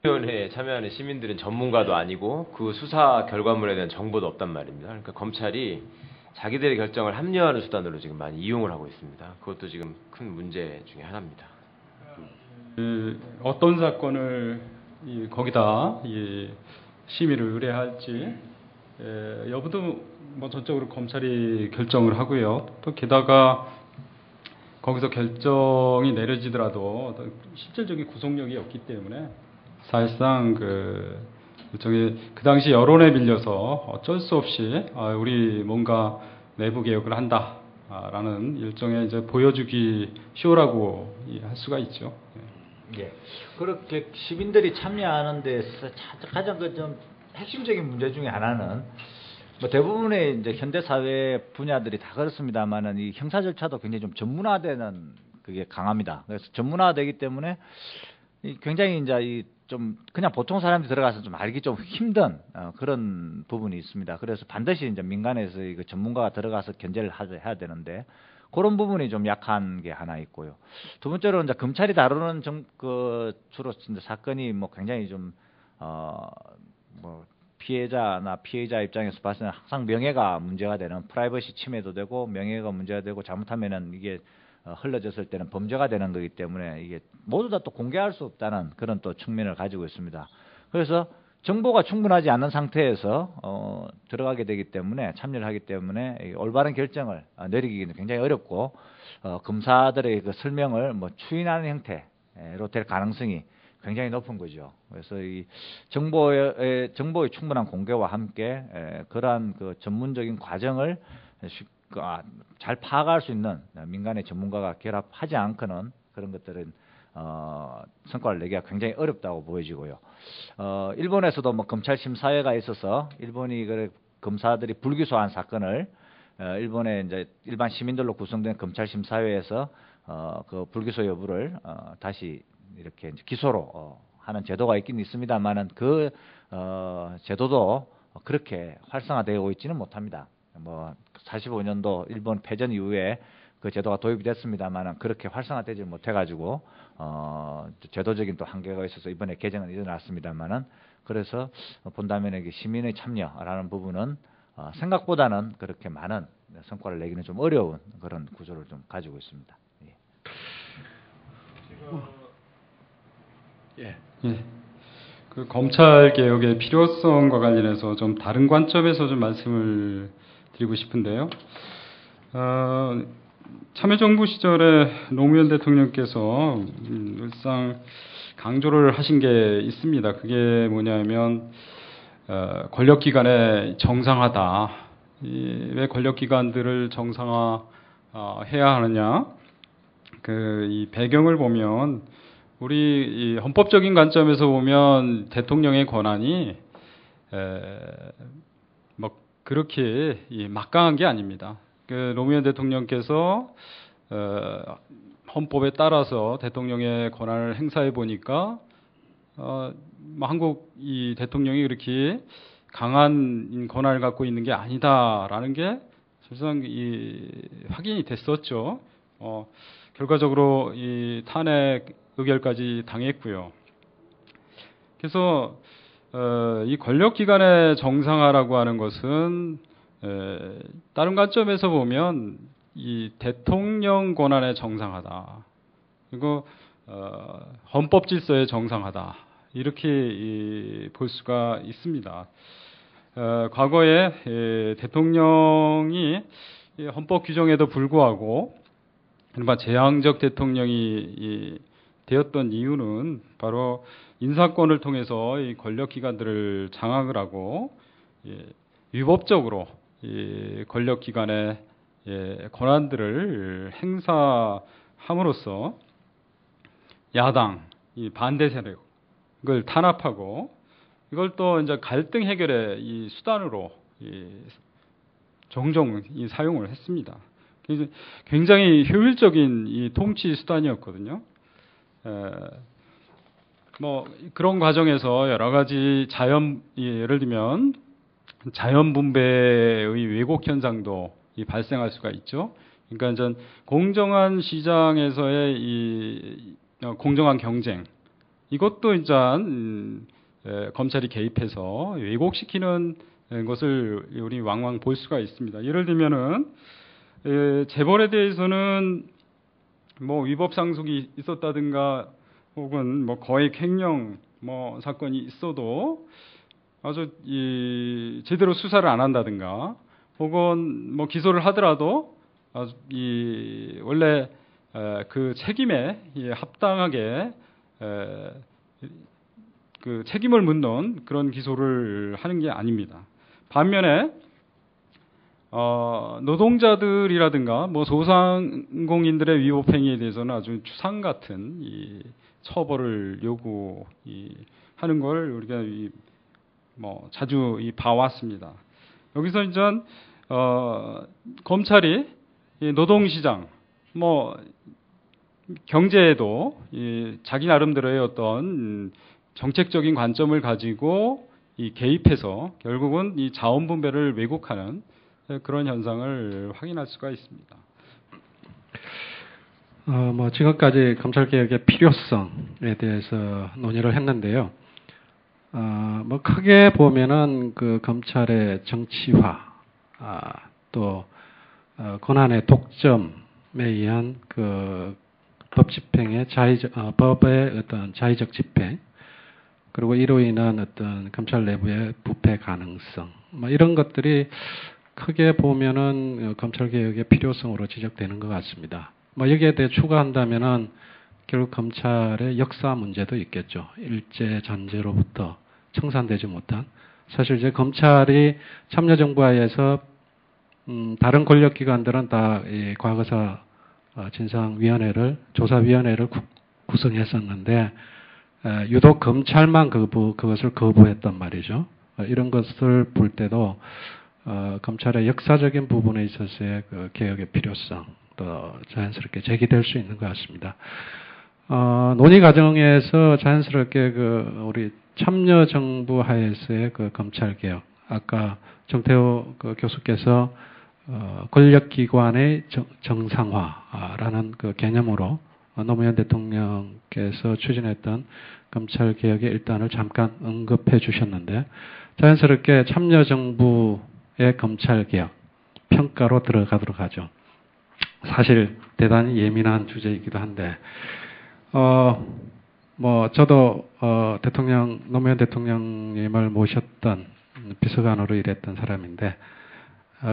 위원회에 참여하는 시민들은 전문가도 아니고 그 수사 결과물에 대한 정보도 없단 말입니다. 그러니까 검찰이 자기들의 결정을 합리화하는 수단으로 지금 많이 이용을 하고 있습니다. 그것도 지금 큰 문제 중에 하나입니다. 어떤 사건을 거기다 심의를 의뢰할지 여부도 뭐 전적으로 검찰이 결정을 하고요. 또 게다가 거기서 결정이 내려지더라도 실질적인 구속력이 없기 때문에 사실상 일종의 그 당시 여론에 빌려서 어쩔 수 없이 우리 뭔가 내부 개혁을 한다라는 일종의 이제 보여주기 쇼라고 할 수가 있죠. 예. 그렇게 시민들이 참여하는 데서 가장 좀 핵심적인 문제 중에 하나는 뭐 대부분의 이제 현대 사회 분야들이 다 그렇습니다만은 이 형사 절차도 굉장히 좀 전문화되는 그게 강합니다. 그래서 전문화되기 때문에 굉장히 이제 좀 그냥 보통 사람들이 들어가서 좀 알기 좀 힘든 그런 부분이 있습니다. 그래서 반드시 이제 민간에서 이거 전문가가 들어가서 견제를 해야 되는데 그런 부분이 좀 약한 게 하나 있고요. 두 번째로 이제 검찰이 다루는 주로 이제 사건이 뭐 굉장히 좀 뭐 피해자나 피해자 입장에서 봤을 때는 항상 명예가 문제가 되는 프라이버시 침해도 되고 명예가 문제가 되고 잘못하면은 이게 흘러졌을 때는 범죄가 되는 거기 때문에 이게 모두 다 또 공개할 수 없다는 그런 또 측면을 가지고 있습니다. 그래서 정보가 충분하지 않은 상태에서 들어가게 되기 때문에 참여를 하기 때문에 올바른 결정을 내리기는 굉장히 어렵고 검사들의 그 설명을 뭐 추인하는 형태로 될 가능성이 굉장히 높은 거죠. 그래서 이 정보의 충분한 공개와 함께 그러한 그 전문적인 과정을 잘 파악할 수 있는 민간의 전문가가 결합하지 않고는 그런 것들은 성과를 내기가 굉장히 어렵다고 보여지고요. 일본에서도 뭐 검찰 심사회가 있어서 일본이 검사들이 불기소한 사건을 일본의 이제 일반 시민들로 구성된 검찰 심사회에서 그 불기소 여부를 다시 이렇게 이제 기소로 하는 제도가 있긴 있습니다만은 그 제도도 그렇게 활성화되고 있지는 못합니다. 뭐 45년도 일본 패전 이후에 그 제도가 도입이 됐습니다만은 그렇게 활성화되지 못해가지고 제도적인 또 한계가 있어서 이번에 개정은 일어났습니다만은 그래서 본다면 이게 시민의 참여라는 부분은 생각보다는 그렇게 많은 성과를 내기는 좀 어려운 그런 구조를 좀 가지고 있습니다. 예. 그 검찰 개혁의 필요성과 관련해서 좀 다른 관점에서 좀 말씀을 드리고 싶은데요. 참여정부 시절에 노무현 대통령께서 늘상 강조를 하신 게 있습니다. 그게 뭐냐면 권력기관의 정상화다. 왜 권력기관들을 정상화해야 하느냐? 이 배경을 보면 우리 이 헌법적인 관점에서 보면 대통령의 권한이 뭐 그렇게 막강한 게 아닙니다. 그 노무현 대통령께서 헌법에 따라서 대통령의 권한을 행사해 보니까 뭐 한국 이 대통령이 그렇게 강한 권한을 갖고 있는 게 아니다라는 게 사실상 확인이 됐었죠. 결과적으로 이 탄핵 의결까지 당했고요. 그래서 이 권력기관의 정상화라고 하는 것은 다른 관점에서 보면 이 대통령 권한의 정상화다. 그리고 헌법 질서의 정상화다. 이렇게 볼 수가 있습니다. 과거에 대통령이 헌법 규정에도 불구하고 이른바 재앙적 대통령이 되었던 이유는 바로 인사권을 통해서 이 권력기관들을 장악을 하고 위법적으로 이 권력기관의 권한들을 행사함으로써 야당, 이 반대 세력을 탄압하고 이걸 또 이제 갈등 해결의 이 수단으로 종종 사용을 했습니다. 굉장히 효율적인 이 통치 수단이었거든요. 뭐 그런 과정에서 여러 가지 예를 들면 자연 분배의 왜곡 현상도 발생할 수가 있죠. 그러니까 공정한 시장에서의 공정한 경쟁 이것도 이제 검찰이 개입해서 왜곡시키는 것을 우리 왕왕 볼 수가 있습니다. 예를 들면은 재벌에 대해서는 뭐 위법 상속이 있었다든가 혹은 뭐 거액 횡령 뭐 사건이 있어도 아주 제대로 수사를 안 한다든가 혹은 뭐 기소를 하더라도 아주 원래 그 책임에 합당하게 그 책임을 묻는 그런 기소를 하는 게 아닙니다. 반면에 노동자들이라든가 뭐 소상공인들의 위법 행위에 대해서는 아주 추상 같은 이 처벌을 요구하는 걸 우리가 뭐 자주 봐왔습니다. 여기서 이제 검찰이 이 노동시장 뭐 경제에도 자기 나름대로의 어떤 정책적인 관점을 가지고 개입해서 결국은 이 자원 분배를 왜곡하는 그런 현상을 확인할 수가 있습니다. 뭐 지금까지 검찰 개혁의 필요성에 대해서 논의를 했는데요. 뭐 크게 보면은 그 검찰의 정치화, 또 권한의 독점에 의한 그 법 집행의 법의 어떤 자의적 집행, 그리고 이로 인한 어떤 검찰 내부의 부패 가능성, 뭐 이런 것들이 크게 보면은 검찰 개혁의 필요성으로 지적되는 것 같습니다. 뭐 여기에 대해 추가한다면은 결국 검찰의 역사 문제도 있겠죠. 일제 잔재로부터 청산되지 못한, 사실 이제 검찰이 참여정부하에서 다른 권력기관들은 다 이 과거사 진상위원회를 조사위원회를 구성했었는데 유독 검찰만 그것을 거부했단 말이죠. 이런 것을 볼 때도 검찰의 역사적인 부분에 있어서의 그 개혁의 필요성도 자연스럽게 제기될 수 있는 것 같습니다. 논의 과정에서 자연스럽게 우리 참여정부 하에서의 그 검찰 개혁, 아까 정태호 그 교수께서 권력기관의 정상화라는 그 개념으로 노무현 대통령께서 추진했던 검찰 개혁의 일단을 잠깐 언급해 주셨는데, 자연스럽게 참여정부의 검찰 개혁 평가로 들어가도록 하죠. 사실 대단히 예민한 주제이기도 한데, 뭐 저도 노무현 대통령님을 모셨던 비서관으로 일했던 사람인데,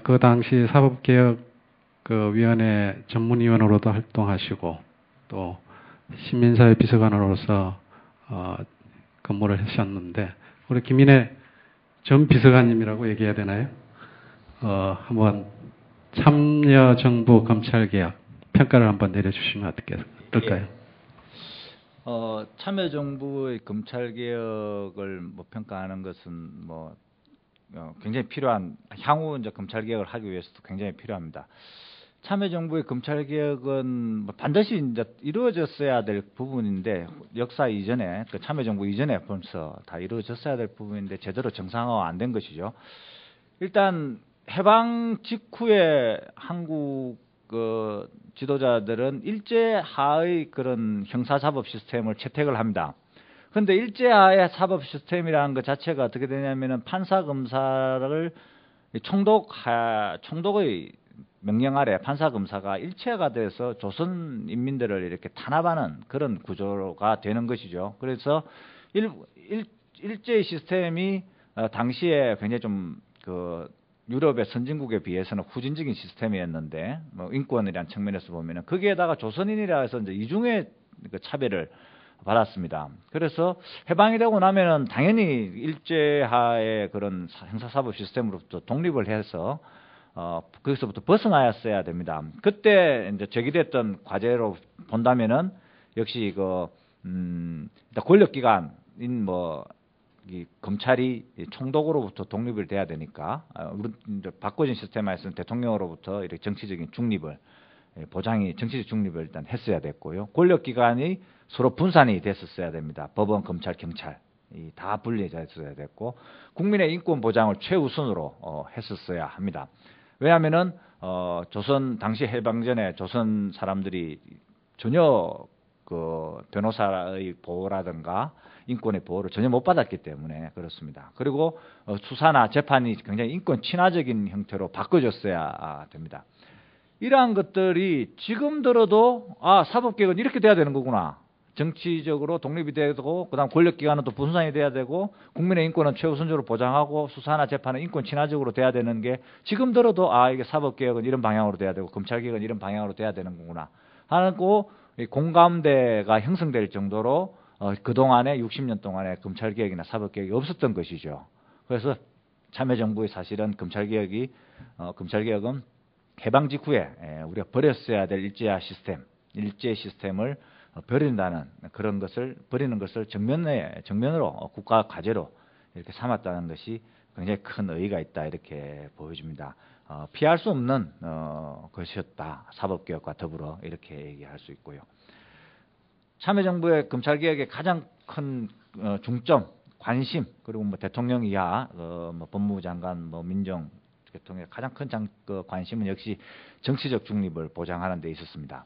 그 당시 사법개혁 그 위원회 전문위원으로도 활동하시고 또 시민사회 비서관으로서 근무를 하셨는데, 우리 김인혜 전 비서관님이라고 얘기해야 되나요? 한번 참여정부 검찰개혁 평가를 한번 내려주시면 어떨까요? 참여정부의 검찰개혁을 뭐 평가하는 것은 뭐 굉장히 필요한, 향후 이제 검찰개혁을 하기 위해서도 굉장히 필요합니다. 참여정부의 검찰개혁은 뭐 반드시 이제 이루어졌어야 될 부분인데, 역사 이전에, 그 참여정부 이전에 벌써 다 이루어졌어야 될 부분인데 제대로 정상화가 안 된 것이죠. 일단 해방 직후에 한국 그 지도자들은 일제하의 그런 형사사법 시스템을 채택을 합니다. 그런데 일제하의 사법 시스템이라는 것 자체가 어떻게 되냐면은 판사 검사를 총독의 명령 아래 판사 검사가 일체가 돼서 조선 인민들을 이렇게 탄압하는 그런 구조가 되는 것이죠. 그래서 일제 시스템이 당시에 굉장히 좀 그 유럽의 선진국에 비해서는 후진적인 시스템이었는데, 뭐 인권이라는 측면에서 보면은 거기에다가 조선인이라 해서 이제 이중의 그 차별을 받았습니다. 그래서 해방이 되고 나면은 당연히 일제하의 그런 형사사법 시스템으로부터 독립을 해서 거기서부터 벗어나야 됩니다. 그때 이제 제기됐던 과제로 본다면은 역시 일단 권력기관인 이 검찰이 총독으로부터 독립을 돼야 되니까, 이제 바꿔진 시스템에서는 대통령으로부터 이렇게 정치적인 중립을 정치적 중립을 일단 했어야 됐고요. 권력기관이 서로 분산이 됐었어야 됩니다. 법원, 검찰, 경찰 다 분리해져 있어야 됐고, 국민의 인권 보장을 최우선으로 했었어야 합니다. 왜냐하면은 당시 해방 전에 조선 사람들이 전혀 그 변호사의 보호라든가 인권의 보호를 전혀 못 받았기 때문에 그렇습니다. 그리고 수사나 재판이 굉장히 인권 친화적인 형태로 바꿔줬어야 됩니다. 이러한 것들이 지금 들어도 사법개혁은 이렇게 돼야 되는 거구나. 정치적으로 독립이 돼야 되고 그다음 권력기관은 또 분산이 돼야 되고 국민의 인권은 최우선적으로 보장하고 수사나 재판은 인권 친화적으로 돼야 되는 게 지금 들어도 이게 사법개혁은 이런 방향으로 돼야 되고 검찰개혁은 이런 방향으로 돼야 되는 거구나 하고 공감대가 형성될 정도로 그동안에 60년 동안에 검찰개혁이나 사법개혁이 없었던 것이죠. 그래서 참여정부의 사실은 검찰개혁은 해방 직후에 우리가 버렸어야 될 일제 시스템을 버리는 것을 정면으로 국가 과제로 이렇게 삼았다는 것이 굉장히 큰 의의가 있다 이렇게 보여집니다. 피할 수 없는 것이었다. 사법개혁과 더불어 이렇게 얘기할 수 있고요. 참여정부의 검찰개혁의 가장 큰 중점, 관심 그리고 뭐 대통령 이하 뭐 법무부 장관, 뭐 민정 대통령의 가장 큰 관심은 역시 정치적 중립을 보장하는 데 있었습니다.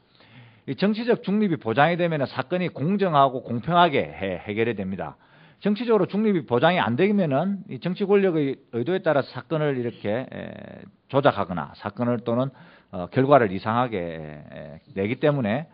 이 정치적 중립이 보장이 되면 사건이 공정하고 공평하게 해결이 됩니다. 정치적으로 중립이 보장이 안 되면은 이 정치 권력의 의도에 따라서 사건을 이렇게 조작하거나 사건을 또는 결과를 이상하게 내기 때문에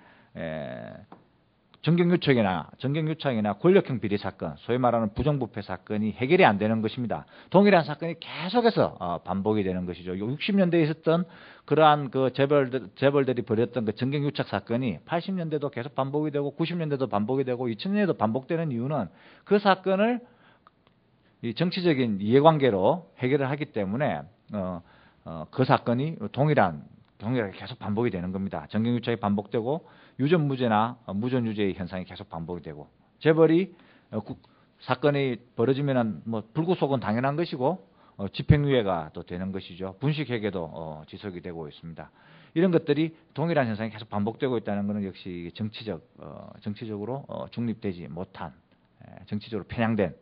정경유착이나 권력형 비리 사건, 소위 말하는 부정부패 사건이 해결이 안 되는 것입니다. 동일한 사건이 계속해서 반복이 되는 것이죠. 60년대에 있었던 그러한 그 재벌들이 벌였던 그 정경유착 사건이 80년대도 계속 반복이 되고 90년대도 반복이 되고 2000년에도 반복되는 이유는 그 사건을 이 정치적인 이해관계로 해결을 하기 때문에 그 사건이 동일하게 계속 반복이 되는 겁니다. 정경유착이 반복되고 유전무죄나 무전유죄의 현상이 계속 반복이 되고 재벌이 사건이 벌어지면은 뭐 불구속은 당연한 것이고 집행유예가 또 되는 것이죠. 분식회계도 지속이 되고 있습니다. 이런 것들이 동일한 현상이 계속 반복되고 있다는 것은 역시 정치적으로 중립되지 못한 정치적으로 편향된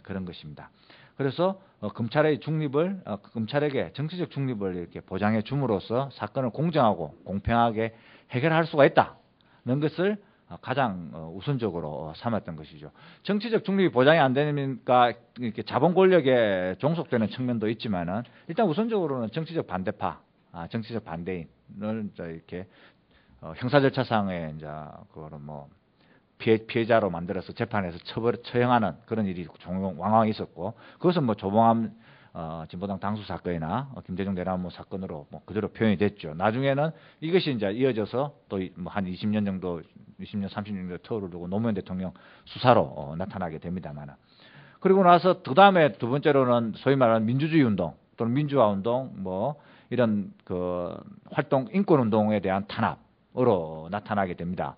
그런 것입니다. 그래서 검찰에게 정치적 중립을 이렇게 보장해 줌으로써 사건을 공정하고 공평하게 해결할 수가 있다는 것을 가장 우선적으로 삼았던 것이죠. 정치적 중립이 보장이 안 되니까 이렇게 자본 권력에 종속되는 측면도 있지만은 일단 우선적으로는 정치적 반대파, 정치적 반대인을 이렇게 형사 절차상에 이제 그거를 뭐 피해자로 만들어서 재판에서 처형하는 그런 일이 왕왕 있었고 그것은 뭐 조봉암 진보당 당수 사건이나 김대중 내란모 사건으로 뭐 그대로 표현이 됐죠. 나중에는 이것이 이제 이어져서 또 뭐 한 20년 정도, 20년, 30년 정도 터울을 두고 노무현 대통령 수사로 나타나게 됩니다만. 그리고 나서 그 다음에 두 번째로는 소위 말하는 민주주의 운동 또는 민주화 운동 뭐 이런 그 활동, 인권 운동에 대한 탄압으로 나타나게 됩니다.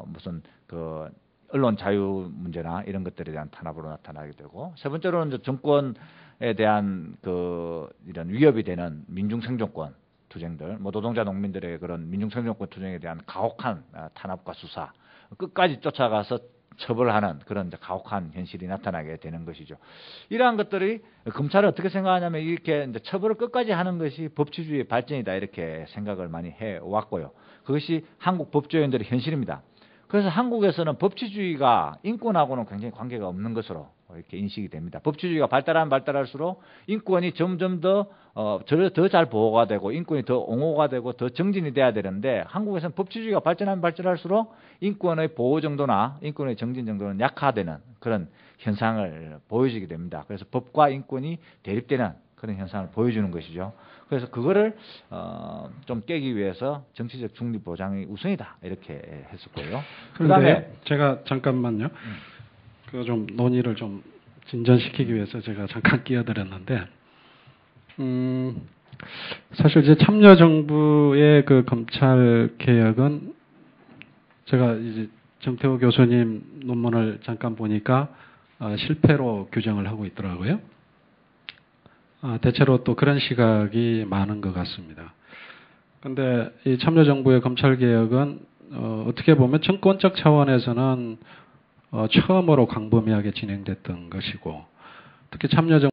무슨 그 언론 자유 문제나 이런 것들에 대한 탄압으로 나타나게 되고 세 번째로는 이제 정권에 대한 그 이런 위협이 되는 민중 생존권 투쟁들, 뭐 노동자 농민들의 그런 민중 생존권 투쟁에 대한 가혹한 탄압과 수사 끝까지 쫓아가서 처벌하는 그런 이제 가혹한 현실이 나타나게 되는 것이죠. 이러한 것들이 검찰을 어떻게 생각하냐면 이렇게 이제 처벌을 끝까지 하는 것이 법치주의의 발전이다 이렇게 생각을 많이 해 왔고요. 그것이 한국 법조인들의 현실입니다. 그래서 한국에서는 법치주의가 인권하고는 굉장히 관계가 없는 것으로 이렇게 인식이 됩니다. 법치주의가 발달할수록 인권이 점점 더 잘 보호가 되고 인권이 더 옹호가 되고 더 정진이 돼야 되는데 한국에서는 법치주의가 발전할수록 인권의 보호 정도나 인권의 정진 정도는 약화되는 그런 현상을 보여지게 됩니다. 그래서 법과 인권이 대립되는 그런 현상을 보여주는 것이죠. 그래서 그거를 좀 깨기 위해서 정치적 중립 보장이 우선이다 이렇게 했었고요. 그다음에 제가 잠깐만요. 그 좀 논의를 좀 진전시키기 위해서 제가 잠깐 끼어들었는데, 사실 이제 참여정부의 그 검찰 개혁은 제가 이제 정태호 교수님 논문을 잠깐 보니까 실패로 규정을 하고 있더라고요. 대체로 또 그런 시각이 많은 것 같습니다. 그런데 이 참여정부의 검찰개혁은 어떻게 보면 정권적 차원에서는 처음으로 광범위하게 진행됐던 것이고 특히 참여정부